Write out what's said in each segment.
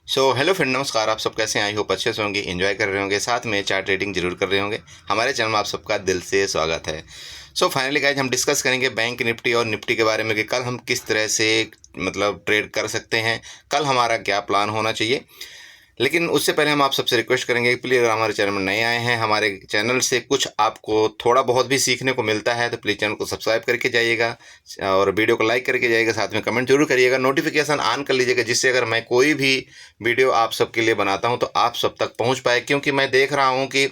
Hello friend, नमस्कार। आप सब कैसे हैं? आई होप अच्छे से होंगे, एंजॉय कर रहे होंगे, साथ में चार्ट रेटिंग जरूर कर रहे होंगे। हमारे चैनल में आप सबका दिल से स्वागत है। फाइनली गाइज, हम डिस्कस करेंगे बैंक निफ्टी और निफ्टी के बारे में कि कल हम किस तरह से मतलब ट्रेड कर सकते हैं, कल हमारा क्या प्लान होना चाहिए। लेकिन उससे पहले हम आप सबसे रिक्वेस्ट करेंगे कि प्लीज़, अगर हमारे चैनल में नए आए हैं, हमारे चैनल से कुछ आपको थोड़ा बहुत भी सीखने को मिलता है तो प्लीज़ चैनल को सब्सक्राइब करके जाइएगा और वीडियो को लाइक करके जाइएगा, साथ में कमेंट जरूर करिएगा, नोटिफिकेशन ऑन कर लीजिएगा, जिससे अगर मैं कोई भी वीडियो आप सबके लिए बनाता हूं तो आप सब तक पहुंच पाए। क्योंकि मैं देख रहा हूं कि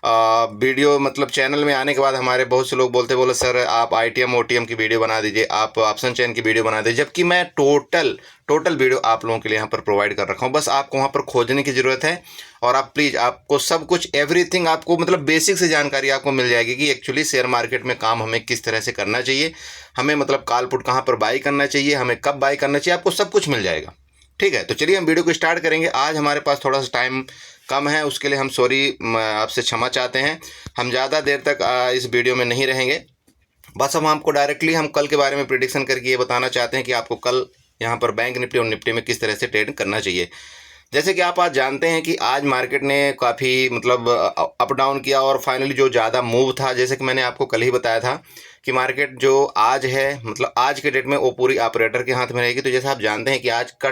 वीडियो मतलब चैनल में आने के बाद हमारे बहुत से लोग बोले सर आप आईटीएम ओटीएम की वीडियो बना दीजिए, आप ऑप्शन चेन की वीडियो बना दीजिए, जबकि मैं टोटल वीडियो आप लोगों के लिए यहाँ पर प्रोवाइड कर रखा हूँ। बस आपको वहाँ पर खोजने की ज़रूरत है और आप प्लीज़, आपको सब कुछ एवरीथिंग आपको मतलब बेसिक से जानकारी आपको मिल जाएगी कि एक्चुअली शेयर मार्केट में काम हमें किस तरह से करना चाहिए, हमें मतलब कॉल पुट कहाँ पर बाई करना चाहिए, हमें कब बाई करना चाहिए, आपको सब कुछ मिल जाएगा। ठीक है, तो चलिए हम वीडियो को स्टार्ट करेंगे। आज हमारे पास थोड़ा सा टाइम कम है, उसके लिए हम सॉरी, आपसे क्षमा चाहते हैं। हम ज़्यादा देर तक इस वीडियो में नहीं रहेंगे। बस हम आपको डायरेक्टली हम कल के बारे में प्रिडिक्शन करके ये बताना चाहते हैं कि आपको कल यहाँ पर बैंक निफ्टी और निफ्टी में किस तरह से ट्रेड करना चाहिए। जैसे कि आप आज जानते हैं कि आज मार्केट ने काफ़ी मतलब अप डाउन किया और फाइनली जो ज़्यादा मूव था, जैसे कि मैंने आपको कल ही बताया था कि मार्केट जो आज है मतलब आज के डेट में वो पूरी ऑपरेटर के हाथ में रहेगी। तो जैसे आप जानते हैं कि आज का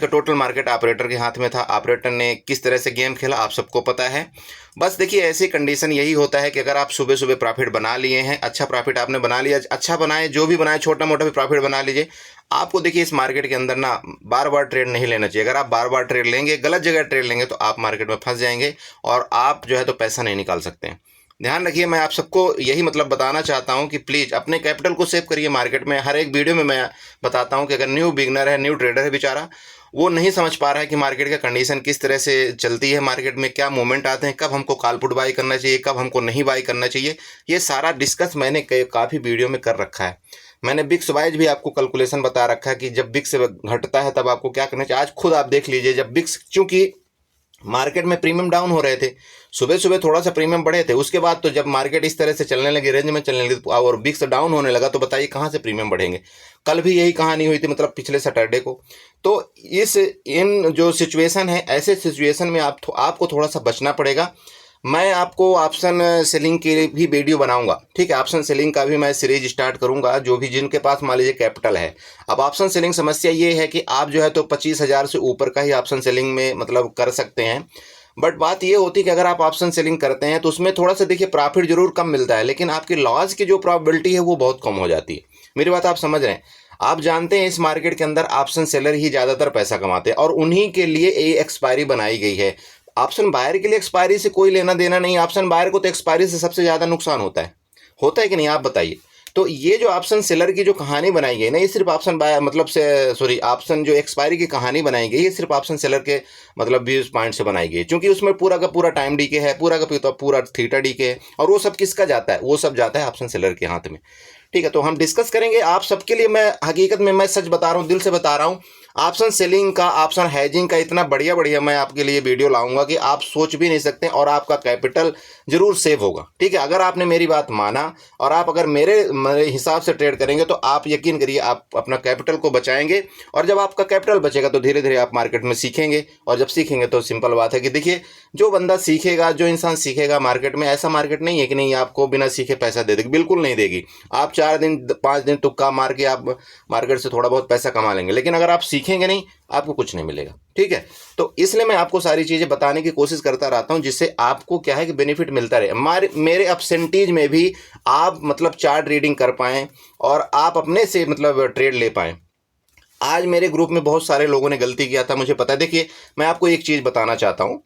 टोटल मार्केट ऑपरेटर के हाथ में था। ऑपरेटर ने किस तरह से गेम खेला आप सबको पता है। बस देखिए, ऐसी कंडीशन यही होता है कि अगर आप सुबह सुबह प्रॉफिट बना लिए हैं, अच्छा प्रॉफिट आपने बना लिया, अच्छा बनाए, जो भी बनाए, छोटा मोटा भी प्रॉफिट बना लीजिए। आपको देखिए, इस मार्केट के अंदर ना बार बार ट्रेड नहीं लेना चाहिए। अगर आप बार बार ट्रेड लेंगे, गलत जगह ट्रेड लेंगे, तो आप मार्केट में फंस जाएंगे और आप जो है तो पैसा नहीं निकाल सकते हैं। ध्यान रखिए, मैं आप सबको यही मतलब बताना चाहता हूं कि प्लीज़ अपने कैपिटल को सेव करिए। मार्केट में हर एक वीडियो में मैं बताता हूं कि अगर न्यू बिगनर है, न्यू ट्रेडर है बेचारा, वो नहीं समझ पा रहा है कि मार्केट का कंडीशन किस तरह से चलती है, मार्केट में क्या मूवमेंट आते हैं, कब हमको कॉल पुट बाई करना चाहिए, कब हमको नहीं बाई करना चाहिए, ये सारा डिस्कस मैंने काफ़ी वीडियो में कर रखा है। मैंने बिक्स वाइज भी आपको कैलकुलेशन बता रखा है कि जब बिक्स घटता है तब आपको क्या करना चाहिए। आज खुद आप देख लीजिए, जब बिक्स, चूंकि मार्केट में प्रीमियम डाउन हो रहे थे, सुबह सुबह थोड़ा सा प्रीमियम बढ़े थे, उसके बाद तो जब मार्केट इस तरह से चलने लगी, रेंज में चलने लगी और बिक्स डाउन होने लगा, तो बताइए कहाँ से प्रीमियम बढ़ेंगे। कल भी यही कहानी हुई थी, मतलब पिछले सैटरडे को। तो इन जो सिचुएशन है, ऐसे सिचुएशन में आपको थोड़ा सा बचना पड़ेगा। मैं आपको ऑप्शन सेलिंग की भी वीडियो बनाऊंगा, ठीक है। ऑप्शन सेलिंग का भी मैं सीरीज स्टार्ट करूंगा, जो भी जिनके पास मान लीजिए कैपिटल है। अब ऑप्शन सेलिंग समस्या ये है कि आप जो है तो 25,000 से ऊपर का ही ऑप्शन सेलिंग में मतलब कर सकते हैं। बट बात ये होती है कि अगर आप ऑप्शन सेलिंग करते हैं तो उसमें थोड़ा सा देखिए प्रॉफिट जरूर कम मिलता है, लेकिन आपकी लॉस की जो प्रॉबिलिटी है वो बहुत कम हो जाती है। मेरी बात आप समझ रहे हैं। आप जानते हैं इस मार्केट के अंदर ऑप्शन सेलर ही ज़्यादातर पैसा कमाते हैं और उन्हीं के लिए ये एक्सपायरी बनाई गई है। ऑप्शन बायर के लिए एक्सपायरी से कोई लेना देना नहीं। ऑप्शन बायर को तो एक्सपायरी से सबसे ज़्यादा नुकसान होता है कि नहीं, आप बताइए। तो ये जो ऑप्शन सेलर की जो कहानी बनाई गई ना, ये सिर्फ ऑप्शन बायर मतलब से सॉरी ऑप्शन जो एक्सपायरी की कहानी बनाई गई, ये सिर्फ ऑप्शन सेलर के मतलब व्यूज पॉइंट से बनाई गई, क्योंकि उसमें पूरा का पूरा टाइम डीके है, पूरा का पूरा थीटा डीके है, और वो सब किसका जाता है? वो सब जाता है ऑप्शन सेलर के हाथ में। ठीक है, तो हम डिस्कस करेंगे आप सबके लिए। मैं हकीकत में मैं सच बता रहा हूँ, दिल से बता रहा हूँ। ऑप्शन सेलिंग का, ऑप्शन हैजिंग का इतना बढ़िया बढ़िया मैं आपके लिए वीडियो लाऊंगा कि आप सोच भी नहीं सकते, और आपका कैपिटल जरूर सेव होगा। ठीक है, अगर आपने मेरी बात माना और आप अगर मेरे हिसाब से ट्रेड करेंगे तो आप यकीन करिए आप अपना कैपिटल को बचाएंगे, और जब आपका कैपिटल बचेगा तो धीरे धीरे आप मार्केट में सीखेंगे, और जब सीखेंगे तो सिंपल बात है कि देखिए, जो बंदा सीखेगा, जो इंसान सीखेगा मार्केट में, ऐसा मार्केट नहीं है कि नहीं आपको बिना सीखे पैसा दे देगी, बिल्कुल नहीं देगी। आप 4 दिन 5 दिन तुक्का मार के आप मार्केट से थोड़ा बहुत पैसा कमा लेंगे, लेकिन अगर आप सीखेंगे नहीं, आपको कुछ नहीं मिलेगा। ठीक है, तो इसलिए मैं आपको सारी चीजें बताने की कोशिश करता रहता हूं, जिससे आपको क्या है कि बेनिफिट मिलता रहे। मेरे अपसेंटीज में भी आप मतलब चार्ट रीडिंग कर पाएं और आप अपने से मतलब ट्रेड ले पाएं। आज मेरे ग्रुप में बहुत सारे लोगों ने गलती किया था, मुझे पता है। देखिए, मैं आपको एक चीज बताना चाहता हूं।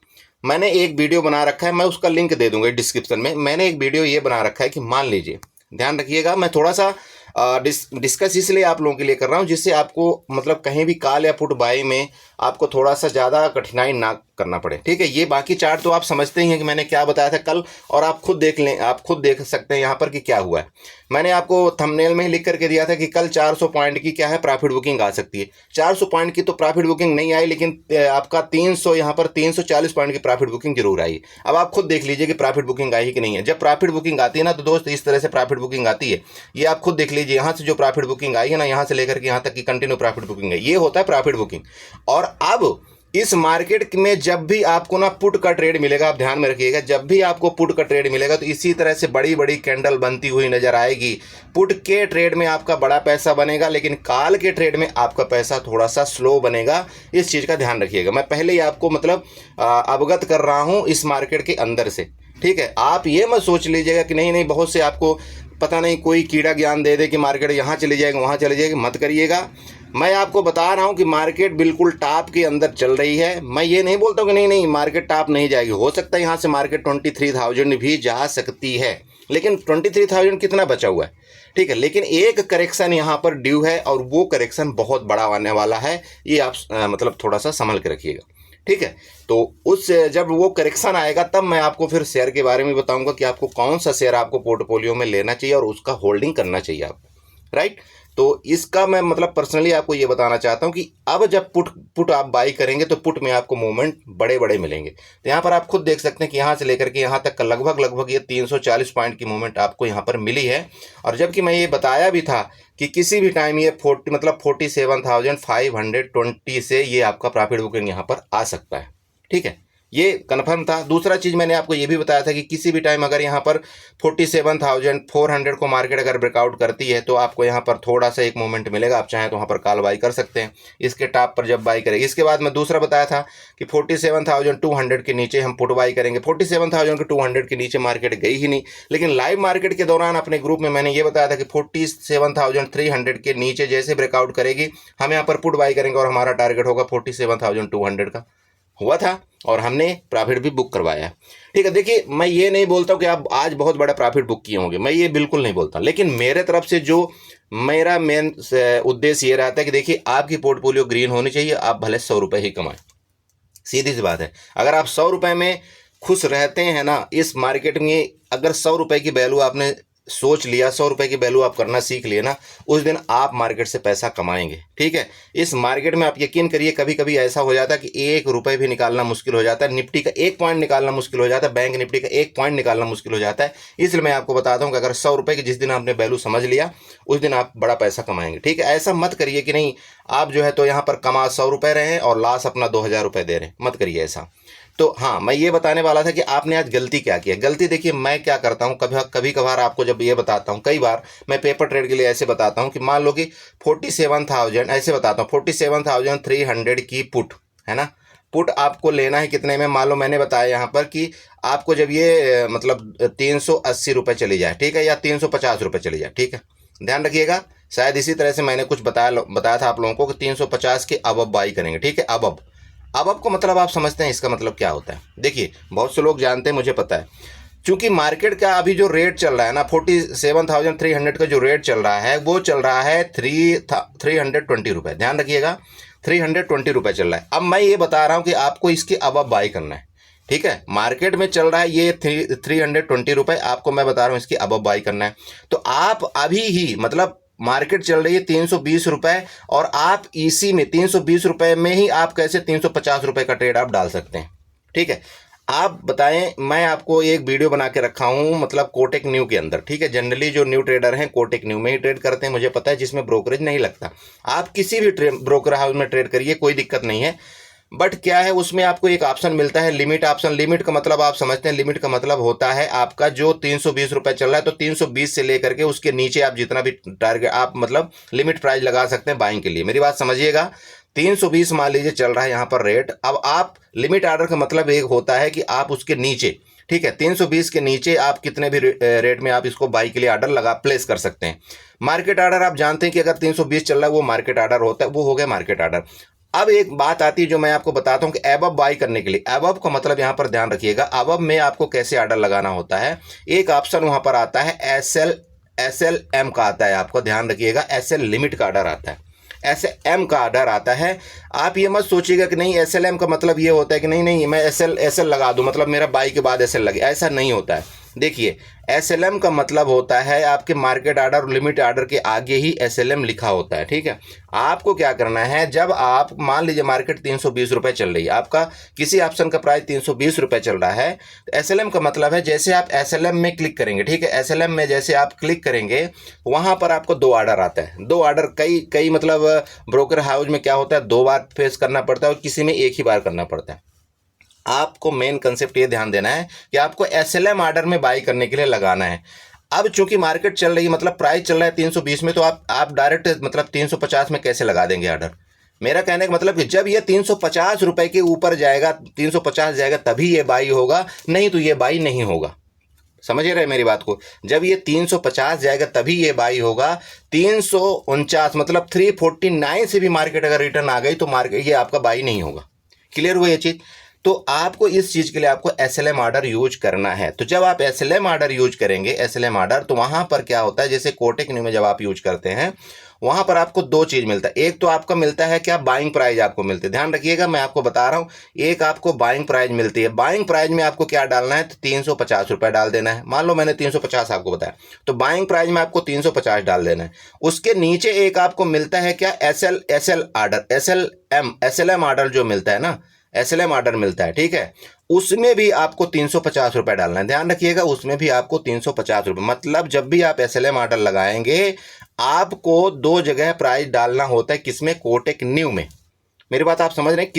मैंने एक वीडियो बना रखा है, मैं उसका लिंक दे दूंगा डिस्क्रिप्शन में। मैंने एक वीडियो ये बना रखा है कि मान लीजिए, ध्यान रखिएगा, मैं थोड़ा सा डिस्कस इसलिए आप लोगों के लिए कर रहा हूं, जिससे आपको मतलब कहीं भी कॉल या पुट बाई में आपको थोड़ा सा ज़्यादा कठिनाई ना करना पड़े। ठीक है, ये बाकी चार्ट तो आप समझते ही हैं कि मैंने क्या बताया था कल, और आप खुद देख लें, आप खुद देख सकते हैं यहाँ पर कि क्या हुआ है। मैंने आपको थंबनेल में ही लिख करके दिया था कि कल 400 पॉइंट की क्या है प्रॉफिट बुकिंग आ सकती है। 400 पॉइंट की तो प्रॉफिट बुकिंग नहीं आई, लेकिन आपका 300 यहाँ पर 340 पॉइंट की प्रॉफिट बुकिंग जरूर आई। अब आप खुद देख लीजिए कि प्रॉफिट बुकिंग आई कि नहीं है। जब प्रॉफिट बुकिंग आती है ना तो दोस्त इस तरह से प्रॉफिट बुकिंग आती है, ये आप खुद देख लीजिए। यहाँ से जो प्रॉफिट बुकिंग आई है ना, यहाँ से लेकर के यहाँ तक की कंटिन्यू प्रॉफिट बुकिंग है, ये होता है प्रॉफिट बुकिंग। और अब इस मार्केट में जब भी आपको ना पुट का ट्रेड मिलेगा, आप ध्यान में रखिएगा, जब भी आपको पुट का ट्रेड मिलेगा तो इसी तरह से बड़ी बड़ी कैंडल बनती हुई नजर आएगी। पुट के ट्रेड में आपका बड़ा पैसा बनेगा, लेकिन कॉल के ट्रेड में आपका पैसा थोड़ा सा स्लो बनेगा। इस चीज़ का ध्यान रखिएगा। मैं पहले ही आपको मतलब अवगत कर रहा हूँ इस मार्केट के अंदर से। ठीक है, आप ये मत सोच लीजिएगा कि नहीं नहीं बहुत से आपको पता नहीं कोई कीड़ा ज्ञान दे दे कि मार्केट यहाँ चली जाएगी वहाँ चली जाएगी, मत करिएगा। मैं आपको बता रहा हूँ कि मार्केट बिल्कुल टॉप के अंदर चल रही है। मैं ये नहीं बोलता हूँ कि नहीं नहीं मार्केट टॉप नहीं जाएगी, हो सकता है यहाँ से मार्केट 23,000 भी जा सकती है, लेकिन 23,000 कितना बचा हुआ है। ठीक है, लेकिन एक करेक्शन यहाँ पर ड्यू है और वो करेक्शन बहुत बड़ा आने वाला है, ये आप मतलब थोड़ा सा संभल के रखिएगा। ठीक है, तो उस जब वो करेक्शन आएगा तब मैं आपको फिर शेयर के बारे में बताऊंगा कि आपको कौन सा शेयर आपको पोर्टफोलियो में लेना चाहिए और उसका होल्डिंग करना चाहिए आपको। राइट, तो इसका मैं मतलब पर्सनली आपको ये बताना चाहता हूँ कि अब जब पुट आप बाई करेंगे तो पुट में आपको मूवमेंट बड़े बड़े मिलेंगे। तो यहाँ पर आप खुद देख सकते हैं कि यहाँ से लेकर के यहाँ तक का लगभग ये 340 पॉइंट की मूवमेंट आपको यहाँ पर मिली है। और जबकि मैं ये बताया भी था कि किसी भी टाइम ये 47,520 से ये आपका प्रॉफिट बुकिंग यहाँ पर आ सकता है। ठीक है, ये कन्फर्म था। दूसरा चीज़ मैंने आपको ये भी बताया था कि किसी भी टाइम अगर यहाँ पर 47,400 को मार्केट अगर ब्रेकआउट करती है तो आपको यहाँ पर थोड़ा सा एक मोमेंट मिलेगा, आप चाहें तो वहाँ पर कॉल बाई कर सकते हैं इसके टॉप पर जब बाई करेंगे। इसके बाद मैं दूसरा बताया था कि 47,200 के नीचे हम पुट बाई करेंगे। 47,200 के नीचे मार्केट गई ही नहीं, लेकिन लाइव मार्केट के दौरान अपने ग्रुप में मैंने ये बताया था कि 47,300 के नीचे जैसे ब्रेकआउट करेगी हम यहाँ पर पुट बाई करेंगे और हमारा टारगेट होगा 47,200 का। हुआ था और हमने प्रॉफिट भी बुक करवाया। ठीक है, देखिए मैं ये नहीं बोलता हूँ कि आप आज बहुत बड़ा प्रॉफिट बुक किए होंगे, मैं ये बिल्कुल नहीं बोलता, लेकिन मेरे तरफ से जो मेरा मेन उद्देश्य ये रहता है कि देखिए आपकी पोर्टफोलियो ग्रीन होनी चाहिए, आप भले 100 रुपये ही कमाएं। सीधी सी बात है, अगर आप 100 रुपये में खुश रहते हैं ना इस मार्केट में, अगर 100 रुपये की वैल्यू आपने सोच लिया, 100 रुपये की वैल्यू आप करना सीख लिए ना, उस दिन आप मार्केट से पैसा कमाएंगे। ठीक है, इस मार्केट में आप यकीन करिए कभी कभी ऐसा हो जाता है कि 1 रुपये भी निकालना मुश्किल हो जाता है, निफ्टी का 1 पॉइंट निकालना मुश्किल हो जाता है, बैंक निफ्टी का 1 पॉइंट निकालना मुश्किल हो जाता है। इसलिए मैं आपको बताता हूँ कि अगर 100 रुपये की जिस दिन आपने वैल्यू समझ लिया उस दिन आप बड़ा पैसा कमाएंगे। ठीक है, ऐसा मत करिए कि नहीं आप जो है तो यहाँ पर कमा 100 रुपये रहे हैं और लास्ट अपना 2,000 रुपये दे रहे हैं, मत करिए ऐसा। तो हाँ, मैं ये बताने वाला था कि आपने आज गलती क्या किया। गलती देखिए मैं क्या करता हूँ, कभी कभार आपको जब ये बताता हूँ, कई बार मैं पेपर ट्रेड के लिए ऐसे बताता हूँ कि मान लो कि 47,000 ऐसे बताता हूँ, 47,300 की पुट है ना, पुट आपको लेना है कितने में, मान लो मैंने बताया यहाँ पर कि आपको जब ये मतलब 380 रुपये चली जाए, ठीक है, या 350 रुपये चली जाए। ठीक है, ध्यान रखिएगा, शायद इसी तरह से मैंने कुछ बताया था आप लोगों को कि 350 के अब बाई करेंगे। ठीक है, अब आपको मतलब आप समझते हैं इसका मतलब क्या होता है। देखिए बहुत से लोग जानते हैं, मुझे पता है, क्योंकि मार्केट का अभी जो रेट चल रहा है ना 47,300 का जो रेट चल रहा है वो चल रहा है 320 रुपये। ध्यान रखिएगा 320 रुपये चल रहा है। अब मैं ये बता रहा हूँ कि आपको इसके अब बाई करना है। ठीक है, मार्केट में चल रहा है ये 320 रुपये, आपको मैं बता रहा हूँ इसकी अब बाई करना है। तो आप अभी ही मतलब मार्केट चल रही है 320 रुपये और आप इसी में 320 रुपये में ही आप कैसे 350 रुपये का ट्रेड आप डाल सकते हैं। ठीक है, आप बताएं, मैं आपको एक वीडियो बना के रखा हूं मतलब कोटेक न्यू के अंदर। ठीक है, जनरली जो न्यू ट्रेडर हैं कोटेक न्यू में ही ट्रेड करते हैं, मुझे पता है, जिसमें ब्रोकरेज नहीं लगता। आप किसी भी ब्रोकर हाउस में ट्रेड करिए, कोई दिक्कत नहीं है, बट क्या है उसमें आपको एक ऑप्शन मिलता है लिमिट ऑप्शन। लिमिट का मतलब आप समझते हैं, लिमिट का मतलब होता है आपका जो 320 रुपये चल रहा है तो 320 से लेकर के उसके नीचे आप जितना भी टारगेट आप मतलब लिमिट प्राइस लगा सकते हैं बाइंग के लिए। मेरी बात समझिएगा, 320 मान लीजिए चल रहा है यहाँ पर रेट। अब आप लिमिट ऑर्डर का मतलब एक होता है कि आप उसके नीचे, ठीक है, 320 के नीचे आप कितने भी रेट में आप इसको बाई के लिए ऑर्डर लगा प्लेस कर सकते हैं। मार्केट ऑर्डर आप जानते हैं कि अगर 320 चल रहा है वो मार्केट ऑर्डर होता है, वो हो गया मार्केट ऑर्डर। अब एक बात आती है जो मैं आपको बताता हूं कि एबव बाई करने के लिए, एबव का मतलब यहां पर ध्यान रखिएगा, एबव में आपको कैसे ऑर्डर लगाना होता है। एक ऑप्शन वहां पर आता है SLM का आता है, आपको ध्यान रखिएगा, SL लिमिट का ऑर्डर आता है। SLM का डर आता है। आप ये मत सोचिएगा कि नहीं SLM का मतलब ये होता है कि नहीं नहीं मैं SL लगा दूं, मतलब मेरा बाई के बाद SL लगे, ऐसा नहीं होता है। देखिए SLM का मतलब होता है आपके मार्केट आर्डर और लिमिट आर्डर के आगे ही SLM लिखा होता है, ठीक है। आपको क्या करना है, जब आप मान लीजिए मार्केट 320 रुपये चल रही है, आपका किसी ऑप्शन का प्राइस 320 रुपये चल रहा है, तो SLM का मतलब है जैसे आप SLM में क्लिक करेंगे, ठीक है, SLM में जैसे आप क्लिक करेंगे वहां पर आपको 2 ऑर्डर आता है। 2 ऑर्डर कई मतलब ब्रोकर हाउस में क्या होता है 2 बार फेस करना पड़ता है और किसी में एक ही बार करना पड़ता है। आपको मेन कंसेप्ट ये ध्यान देना है कि आपको SLM ऑर्डर में बाई करने के लिए लगाना है। अब चूंकि मार्केट चल रही है, मतलब प्राइस चल रहा है 320 में, तो आप डायरेक्ट मतलब 350 में कैसे लगा देंगे ऑर्डर। मेरा कहने का मतलब कि जब ये 350 रुपए के ऊपर जाएगा, 350 जाएगा, तभी ये बाई होगा, नहीं तो ये बाई नहीं होगा। समझ रहे मेरी बात को, जब ये 350 जाएगा तभी ये बाई होगा। 349 मतलब 349 से भी मार्केट अगर रिटर्न आ गई तो मार्केट ये आपका बाई नहीं होगा। क्लियर हुआ ये चीज। तो आपको इस चीज के लिए आपको SLM ऑर्डर यूज करना है। तो जब आप SLM ऑर्डर यूज करेंगे, SLM ऑर्डर, तो वहां पर क्या होता है, जैसे कोटक न्यू में जब आप यूज करते हैं वहां पर आपको 2 चीज मिलता है। एक तो आपका मिलता है क्या, बाइंग प्राइस आपको मिलती है। ध्यान रखिएगा मैं आपको बता रहा हूं, एक आपको बाइंग प्राइस मिलती है। बाइंग प्राइस में आपको क्या डालना है, तो 350 रुपए डाल देना है। मान लो मैंने 350 आपको बताया, तो बाइंग प्राइस में आपको 350 डाल देना है। उसके नीचे एक आपको मिलता है क्या, SL ऑर्डर, SLM ऑर्डर जो मिलता है ना, SLM ऑर्डर मिलता है, ठीक है, उसमें भी आपको 350 रुपए डालना है। ध्यान रखिएगा उसमें भी आपको 350 रुपए, मतलब जब भी आप SLM ऑर्डर लगाएंगे आपको 2 जगह प्राइस डालना होता है। किसमें, कोटक न्यू में। मेरी बात आप समझ रहे हैं।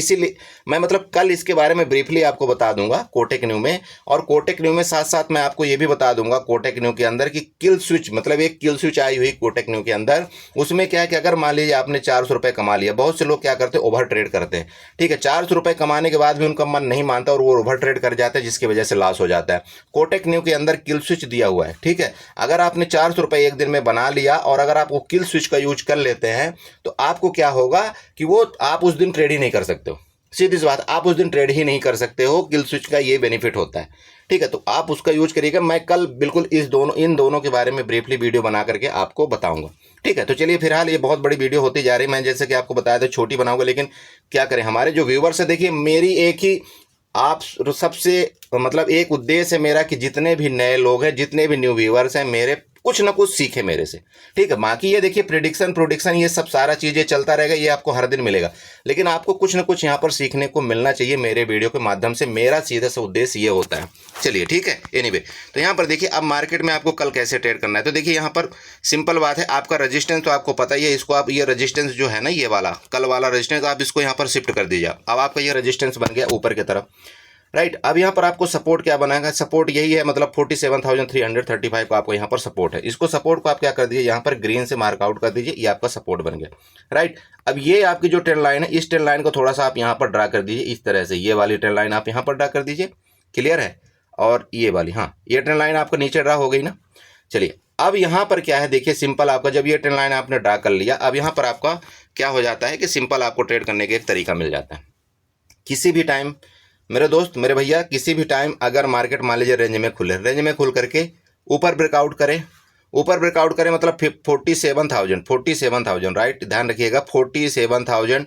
मैं मतलब कल इसके बारे में ब्रीफली आपको बता दूंगा कोटक न्यू में, और कोटक न्यू में साथ साथ मैं आपको ये भी बता दूंगा कोटक न्यू के अंदर कि किल स्विच, मतलब एक किल स्विच आई हुई कोटक न्यू के अंदर। उसमें क्या है कि अगर मान लीजिए आपने 400 रुपये कमा लिया, बहुत से लोग क्या करते हैं ओवर ट्रेड करते हैं, ठीक है, 400 रुपये कमाने के बाद भी उनका मन नहीं मानता और वो ओवर ट्रेड कर जाता है, जिसकी वजह से लॉस हो जाता है। कोटक न्यू के अंदर किल स्विच दिया हुआ है, ठीक है। अगर आपने 400 रुपये एक दिन में बना लिया और अगर आप वो किल स्विच का यूज कर लेते हैं तो आपको क्या होगा कि वो आप उस दिन ट्रेड ही नहीं कर सकते हो। सीधी सी बात, आप उस दिन ट्रेड ही नहीं कर सकते हो। किल स्विच का ये बेनिफिट होता है, ठीक है, तो आप उसका यूज करिएगा। मैं कल बिल्कुल इन दोनों के बारे में ब्रीफली वीडियो बना करके आपको बताऊंगा, ठीक है। तो चलिए फिलहाल ये बहुत बड़ी वीडियो होती जा रही है, मैं जैसे कि आपको बताया था छोटी बनाऊंगा, लेकिन क्या करें, हमारे जो व्यूवर्स है, देखिए मेरी एक ही आप सबसे मतलब एक उद्देश्य है मेरा कि जितने भी नए लोग हैं, जितने भी न्यू व्यूवर्स हैं, मेरे कुछ ना कुछ सीखे मेरे से, ठीक है। बाकी ये देखिए प्रोडिक्शन ये सब सारा चीजें चलता रहेगा, ये आपको हर दिन मिलेगा, लेकिन आपको कुछ ना कुछ यहाँ पर सीखने को मिलना चाहिए मेरे वीडियो के माध्यम से। मेरा सीधा सा उद्देश्य ये होता है। चलिए ठीक है, एनीवे, तो यहाँ पर देखिए अब मार्केट में आपको कल कैसे ट्रेड करना है। तो देखिए यहाँ पर सिंपल बात है, आपका रजिस्टेंस तो आपको पता ही है, इसको आप ये रजिस्टेंस जो है ना, ये वाला कल वाला रजिस्टेंस, आप इसको यहाँ पर शिफ्ट कर दीजिए। अब आपका ये रजिस्टेंस बन गया ऊपर की तरफ, राइट। अब यहाँ पर आपको सपोर्ट क्या बनाएगा, सपोर्ट यही है, मतलब 47,335 को आपको यहाँ पर सपोर्ट है। इसको सपोर्ट को आप क्या कर दीजिए, यहाँ पर ग्रीन से मार्कआउट कर दीजिए, ये आपका सपोर्ट बन गया, राइट। अब ये आपकी जो ट्रेंड लाइन है, इस ट्रेंड लाइन को थोड़ा सा आप यहाँ पर ड्रा कर दीजिए इस तरह से, ये वाली ट्रेंड लाइन आप यहाँ पर ड्रा कर दीजिए, क्लियर है। और ये वाली, हाँ, ये ट्रेंड लाइन आपको नीचे ड्रा हो गई ना। चलिए अब यहाँ पर क्या है, देखिए सिंपल आपका जब ये ट्रेंड लाइन आपने ड्रा कर लिया, अब यहाँ पर आपका क्या हो जाता है कि सिंपल आपको ट्रेड करने का एक तरीका मिल जाता है। किसी भी टाइम मेरे दोस्त, मेरे भैया, किसी भी टाइम अगर मार्केट मान लीजिए रेंज में खुले, रेंज में खुल करके ऊपर ब्रेकआउट करें, ऊपर ब्रेकआउट करें मतलब 47,000, राइट। ध्यान रखिएगा 47,000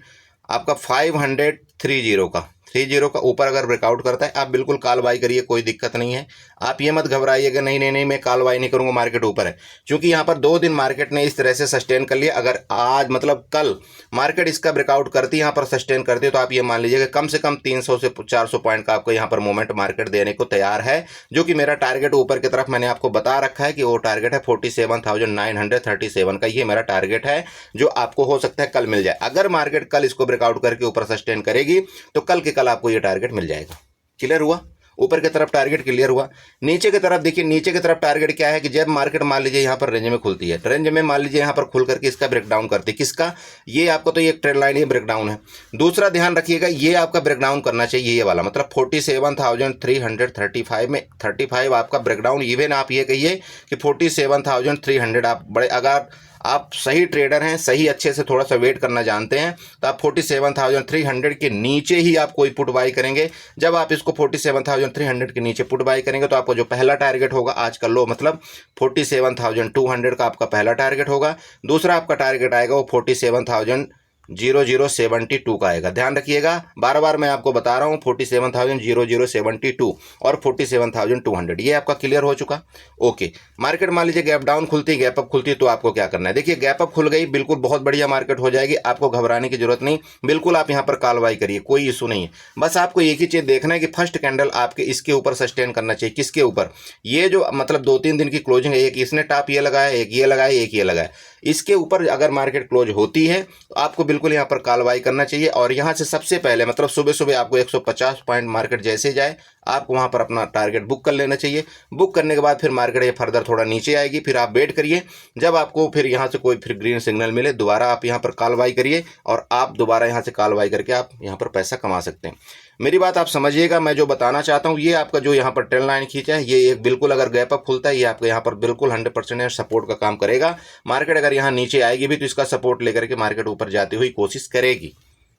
आपका 530 का ऊपर अगर ब्रेकआउट करता है, आप बिल्कुल कॉल बाई करिए, कोई दिक्कत नहीं है। आप ये मत घबराइएगा, नहीं नहीं नहीं मैं कॉल बाई नहीं करूंगा, मार्केट ऊपर है, क्योंकि यहाँ पर 2 दिन मार्केट ने इस तरह से सस्टेन कर लिया। अगर आज मतलब कल मार्केट इसका ब्रेकआउट करती, यहाँ पर सस्टेन करती, तो आप ये मान लीजिएगा कम से कम 300 से 400 पॉइंट का आपको यहाँ पर मोमेंट मार्केट देने को तैयार है, जो कि मेरा टारगेट ऊपर की तरफ मैंने आपको बता रखा है कि वो टारगेट है 47,937 का। ये मेरा टारगेट है जो आपको हो सकता है कल मिल जाए। अगर मार्केट कल इसको ब्रेकआउट करके ऊपर सस्टेन करेगी तो कल के कल आपको ये टारगेट मिल जाएगा। क्लियर हुआ, ऊपर की तरफ टारगेट क्लियर हुआ। नीचे की तरफ देखिए, नीचे की तरफ टारगेट क्या है कि जब मार्केट मान लीजिए यहाँ पर रेंज में खुलती है, रेंज में मान लीजिए यहाँ पर खुल करके इसका ब्रेकडाउन करती है, किसका, ये आपको तो ये ट्रेंड लाइन ही ब्रेकडाउन है। दूसरा ध्यान रखिएगा, ये आपका ब्रेकडाउन करना चाहिए, ये वाला मतलब 47,335 में 35 आपका ब्रेकडाउन। इवन आप ये कहिए कि 47,300 आप बड़े, अगर आप सही ट्रेडर हैं, सही अच्छे से थोड़ा सा वेट करना जानते हैं, तो आप 47,300 के नीचे ही आप कोई पुट बाई करेंगे। जब आप इसको 47,300 के नीचे पुट बाई करेंगे तो आपका जो पहला टारगेट होगा आज का लो मतलब 47,200 का आपका पहला टारगेट होगा। दूसरा आपका टारगेट आएगा वो 47,0072 का आएगा। ध्यान रखिएगा, बार बार मैं आपको बता रहा हूँ 47,0072 और 47,200 ये आपका क्लियर हो चुका। ओके, मार्केट मान लीजिए गैप डाउन खुलती है, गैप अप खुलती है, तो आपको क्या करना है? देखिए गैप अप खुल गई, बिल्कुल बहुत बढ़िया मार्केट हो जाएगी, आपको घबराने की जरूरत नहीं, बिल्कुल आप यहाँ पर कॉल बाई करिए, कोई इशू नहीं है। बस आपको एक ही चीज देखना है कि फर्स्ट कैंडल आपके इसके ऊपर सस्टेन करना चाहिए। किसके ऊपर? ये जो मतलब 2-3 दिन की क्लोजिंग है, एक इसने टॉप ये लगाया, एक ये लगाया, एक ये लगाया, इसके ऊपर अगर मार्केट क्लोज होती है तो आपको बिल्कुल यहाँ पर कॉल बाई करना चाहिए। और यहाँ से सबसे पहले मतलब सुबह सुबह आपको 150 पॉइंट मार्केट जैसे जाए आपको वहाँ पर अपना टारगेट बुक कर लेना चाहिए। बुक करने के बाद फिर मार्केट ये फर्दर थोड़ा नीचे आएगी, फिर आप वेट करिए, जब आपको फिर यहाँ से कोई फिर ग्रीन सिग्नल मिले दोबारा आप यहाँ पर कॉल बाई करिए और आप दोबारा यहाँ से कॉल बाई करके आप यहाँ पर पैसा कमा सकते हैं। मेरी बात आप समझिएगा, मैं जो बताना चाहता हूँ ये आपका जो यहाँ पर ट्रेंड लाइन खींचा है, ये एक बिल्कुल अगर गैप अप खुलता है ये आपको यहाँ पर बिल्कुल 100% सपोर्ट का काम करेगा। मार्केट अगर यहाँ नीचे आएगी भी तो इसका सपोर्ट लेकर के मार्केट ऊपर जाती हुई कोशिश करेगी।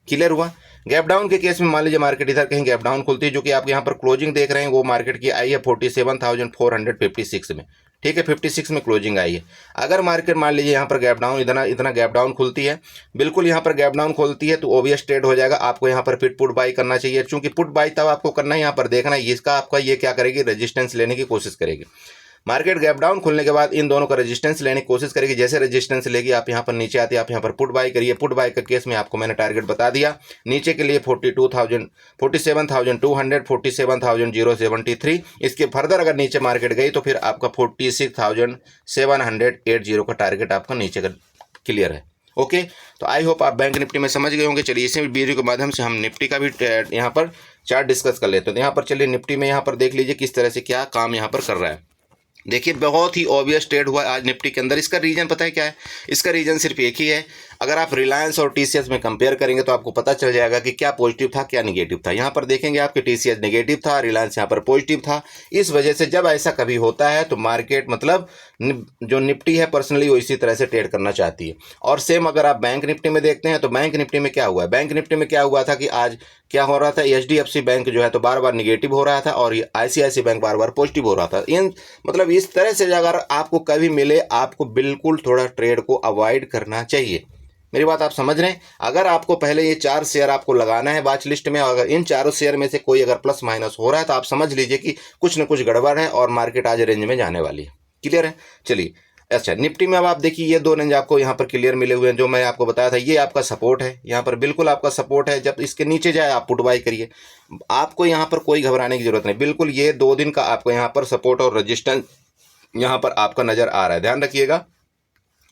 क्लियर हुआ? गैप डाउन के केस में मान लीजिए मार्केट इधर कहीं गैप डाउन खुलती है, जो कि आप यहाँ पर क्लोजिंग देख रहे हैं वो मार्केट की आई है 47,456 में, ठीक है, 56 में क्लोजिंग आई है। अगर मार्केट मान लीजिए यहाँ पर गैप डाउन इतना गैप डाउन खुलती है, बिल्कुल यहाँ पर गैप डाउन खुलती है, तो ओबियस ट्रेड हो जाएगा, आपको यहाँ पर फिर पुट बाई करना चाहिए। चूंकि पुट बाई तब आपको करना है, यहाँ पर देखना है इसका आपका ये क्या करेगी, रेजिस्टेंस लेने की कोशिश करेगी। मार्केट गैप डाउन खुलने के बाद इन दोनों का रेजिस्टेंस लेने की कोशिश करेगी, जैसे रेजिस्टेंस लेगी आप यहाँ पर नीचे आती है, आप यहाँ पर पुट बाई करिए। पुट बाई का केस में आपको मैंने टारगेट बता दिया, नीचे के लिए 47,200, 47,073। इसके फर्दर अगर नीचे मार्केट गई तो फिर आपका 46,780 का टारगेट आपका नीचे का क्लियर है। ओके, तो आई होप आप बैंक निफ्टी में समझ गए होंगे। चलिए इसी वीडियो के माध्यम से हम निफ्टी का भी यहाँ पर चार्ट डिस्कस कर लेते हैं। तो यहाँ पर चलिए निफ्टी में यहाँ पर देख लीजिए किस तरह से क्या काम यहाँ पर कर रहा है। देखिए बहुत ही ऑब्वियस ट्रेड हुआ आज निफ्टी के अंदर। इसका रीजन पता है क्या है? इसका रीजन सिर्फ एक ही है। अगर आप रिलायंस और टीसीएस में कंपेयर करेंगे तो आपको पता चल जाएगा कि क्या पॉजिटिव था क्या निगेटिव था। यहाँ पर देखेंगे आपके टीसीएस नेगेटिव था, रिलायंस यहाँ पर पॉजिटिव था। इस वजह से जब ऐसा कभी होता है तो मार्केट मतलब जो निफ्टी है पर्सनली वो इसी तरह से ट्रेड करना चाहती है। और सेम अगर आप बैंक निफ्टी में देखते हैं तो बैंक निफ्टी में क्या हुआ है? बैंक निफ्टी में क्या हुआ था कि आज क्या हो रहा था, एचडीएफसी बैंक जो है तो बार बार निगेटिव हो रहा था और आईसीआईसी बैंक बार बार पॉजिटिव हो रहा था। इन मतलब इस तरह से अगर आपको कभी मिले आपको बिल्कुल थोड़ा ट्रेड को अवॉइड करना चाहिए। मेरी बात आप समझ रहे हैं? अगर आपको पहले ये 4 शेयर आपको लगाना है वॉच लिस्ट में, अगर इन चारों शेयर में से कोई अगर प्लस माइनस हो रहा है तो आप समझ लीजिए कि कुछ न कुछ गड़बड़ है और मार्केट आज रेंज में जाने वाली है। क्लियर है? चलिए अच्छा, निफ्टी में अब आप देखिए ये 2 रेंज आपको यहाँ पर क्लियर मिले हुए हैं। जो मैं आपको बताया था ये आपका सपोर्ट है, यहाँ पर बिल्कुल आपका सपोर्ट है। जब इसके नीचे जाए आप पुट बाई करिए, आपको यहाँ पर कोई घबराने की जरूरत नहीं। बिल्कुल ये 2 दिन का आपको यहाँ पर सपोर्ट और रजिस्टेंस यहाँ पर आपका नजर आ रहा है। ध्यान रखिएगा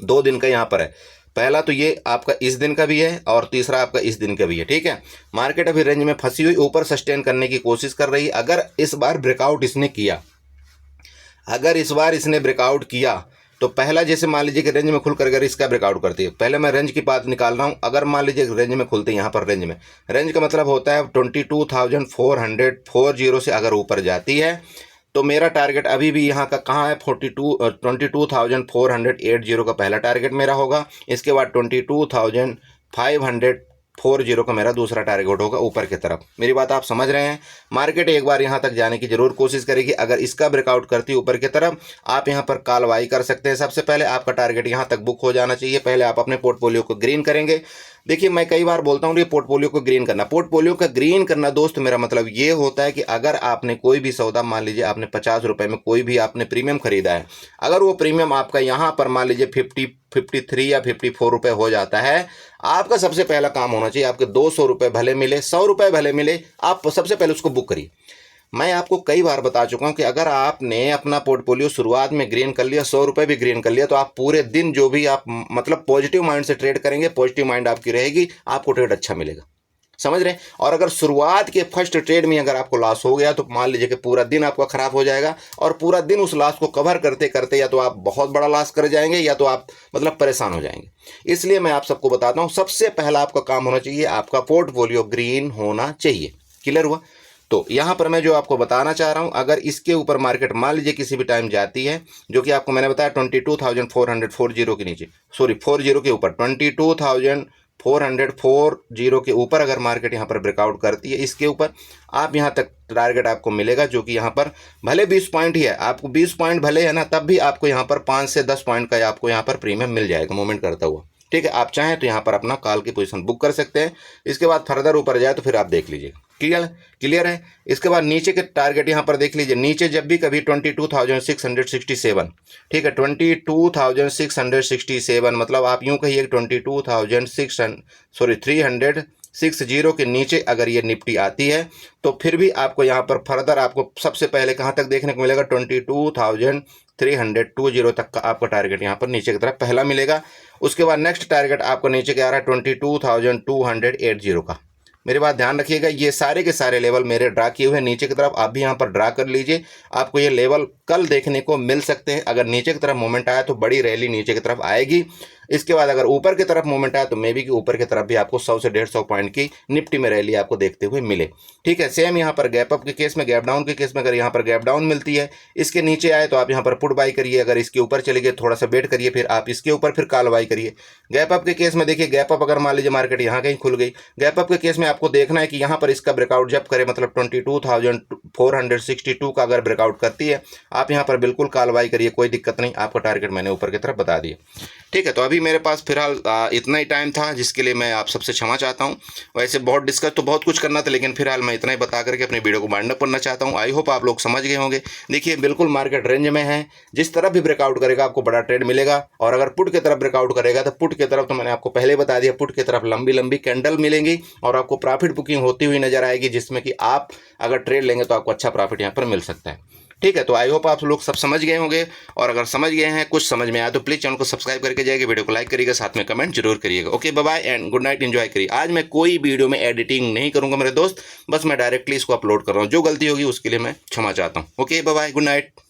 2 दिन का यहाँ पर है। पहला तो ये आपका इस दिन का भी है और तीसरा आपका इस दिन का भी है। ठीक है, मार्केट अभी रेंज में फंसी हुई ऊपर सस्टेन करने की कोशिश कर रही है। अगर इस बार ब्रेकआउट इसने किया, अगर इस बार इसने ब्रेकआउट किया तो पहला जैसे मान लीजिए कि रेंज में खुलकर अगर इसका ब्रेकआउट करती है, पहले मैं रेंज की बात निकाल रहा हूं। अगर मान लीजिए रेंज में खुलते हैं, यहाँ पर रेंज में, रेंज का मतलब होता है 22,440 से अगर ऊपर जाती है तो मेरा टारगेट अभी भी यहाँ का कहाँ है 22,480 का पहला टारगेट मेरा होगा। इसके बाद 22,540 का मेरा दूसरा टारगेट होगा ऊपर की तरफ। मेरी बात आप समझ रहे हैं? मार्केट एक बार यहाँ तक जाने की जरूर कोशिश करेगी। अगर इसका ब्रेकआउट करती है ऊपर की तरफ आप यहाँ पर कॉल बाई कर सकते हैं। सबसे पहले आपका टारगेट यहाँ तक बुक हो जाना चाहिए। पहले आप अपने पोर्टफोलियो को ग्रीन करेंगे। देखिए मैं कई बार बोलता हूँ ये पोर्टफोलियो को ग्रीन करना, पोर्टफोलियो का ग्रीन करना दोस्त मेरा मतलब ये होता है कि अगर आपने कोई भी सौदा, मान लीजिए आपने 50 रुपये में कोई भी आपने प्रीमियम खरीदा है, अगर वो प्रीमियम आपका यहाँ पर मान लीजिए 53 या 54 रुपये हो जाता है, आपका सबसे पहला काम होना चाहिए, आपके 200 रुपये भले मिले, 100 रुपये भले मिले, आप सबसे पहले उसको बुक करिए। मैं आपको कई बार बता चुका हूं कि अगर आपने अपना पोर्टफोलियो शुरुआत में ग्रीन कर लिया, 100 रुपये भी ग्रीन कर लिया, तो आप पूरे दिन जो भी आप मतलब पॉजिटिव माइंड से ट्रेड करेंगे, पॉजिटिव माइंड आपकी रहेगी, आपको ट्रेड अच्छा मिलेगा। समझ रहे हैं? और अगर शुरुआत के फर्स्ट ट्रेड में अगर आपको लॉस हो गया तो मान लीजिए कि पूरा दिन आपका खराब हो जाएगा और पूरा दिन उस लॉस को कवर करते करते या तो आप बहुत बड़ा लॉस कर जाएंगे या तो आप मतलब परेशान हो जाएंगे। इसलिए मैं आप सबको बताता हूं सबसे पहला आपका काम होना चाहिए, आपका पोर्टफोलियो ग्रीन होना चाहिए। क्लियर हुआ? तो यहाँ पर मैं जो आपको बताना चाह रहा हूँ, अगर इसके ऊपर मार्केट मान लीजिए किसी भी टाइम जाती है, जो कि आपको मैंने बताया 22,440 के नीचे, सॉरी 40 के ऊपर, 22,440 के ऊपर अगर मार्केट यहाँ पर ब्रेकआउट करती है, इसके ऊपर आप यहाँ तक टारगेट आपको मिलेगा, जो कि यहाँ पर भले 20 पॉइंट ही है, आपको 20 पॉइंट भले है ना, तब भी आपको यहाँ पर 5 से 10 पॉइंट का आपको यहाँ पर प्रीमियम मिल जाएगा मूवमेंट करता हुआ। ठीक है, आप चाहें तो यहाँ पर अपना कॉल की पोजीशन बुक कर सकते हैं। इसके बाद फर्दर ऊपर जाए तो फिर आप देख लीजिए। क्लियर है। इसके बाद नीचे के टारगेट यहाँ पर देख लीजिए, नीचे जब भी कभी 22,667, ठीक है, 22,667 मतलब आप यूँ कहिए 360 के नीचे अगर ये निफ्टी आती है तो फिर भी आपको यहाँ पर फर्दर आपको सबसे पहले कहाँ तक देखने को मिलेगा, 22,320 तक का आपका टारगेट यहाँ पर नीचे की तरफ पहला मिलेगा। उसके बाद नेक्स्ट टारगेट आपको नीचे के आ रहा है 22,280 का। मेरी बात ध्यान रखिएगा, ये सारे के सारे लेवल मेरे ड्रा किए हुए हैं नीचे की तरफ, आप भी यहाँ पर ड्रा कर लीजिए। आपको ये लेवल कल देखने को मिल सकते हैं। अगर नीचे की तरफ मूवमेंट आया तो बड़ी रैली नीचे की तरफ आएगी। इसके बाद अगर ऊपर की तरफ मूवमेंट आया तो मे बी कि ऊपर की तरफ भी आपको 100 से 150 पॉइंट की निफ्टी में रैली आपको देखते हुए मिले। ठीक है, सेम यहाँ पर गैप अप के केस में, गैप डाउन के केस में अगर यहाँ पर गैप डाउन मिलती है, इसके नीचे आए तो आप यहाँ पर पुट बाई करिए, अगर इसके ऊपर चले गए थोड़ा सा वेट करिए, फिर आप इसके ऊपर फिर कॉल बाई करिए। गैप अप के केस में देखिए, गैप अप अगर मान लीजिए मार्केट यहाँ कहीं खुल गई, गैप अप के केस में आपको देखना है कि यहाँ पर इसका ब्रेकआउट जब करे, मतलब 22,462 का अगर ब्रेकआउट करती है, आप यहाँ पर बिल्कुल कॉल बाई करिए, कोई दिक्कत नहीं। आपका टारगेट मैंने ऊपर की तरफ बता दिया। ठीक है, तो अभी मेरे पास फिलहाल इतना ही टाइम था, जिसके लिए मैं आप सबसे क्षमा चाहता हूं। वैसे बहुत डिस्कस तो बहुत कुछ करना था, लेकिन फिलहाल मैं इतना ही बता करके अपनी वीडियो को वाइंड अप करना चाहता हूं। आई होप आप लोग समझ गए होंगे। देखिए, बिल्कुल मार्केट रेंज में है, जिस तरफ भी ब्रेकआउट करेगा आपको बड़ा ट्रेड मिलेगा। और अगर पुट की तरफ ब्रेकआउट करेगा तो पुट की तरफ तो मैंने आपको पहले बता दिया, पुट की तरफ लंबी लंबी कैंडल मिलेंगी और आपको प्रॉफिट बुकिंग होती हुई नजर आएगी, जिसमें कि आप अगर ट्रेड लेंगे तो आपको अच्छा प्रॉफिट यहाँ पर मिल सकता है। ठीक है, तो आई होप आप लोग सब समझ गए होंगे। और अगर समझ गए हैं, कुछ समझ में आया तो प्लीज़ चैनल को सब्सक्राइब करके जाइए, वीडियो को लाइक करिएगा, साथ में कमेंट जरूर करिएगा। Okay, bye bye and good night, enjoy करिए। आज मैं कोई वीडियो में एडिटिंग नहीं करूंगा मेरे दोस्त, बस मैं डायरेक्टली इसको अपलोड कर रहा हूँ। जो गलती होगी उसके लिए मैं क्षमा चाहता हूँ। Okay, bye bye, good night.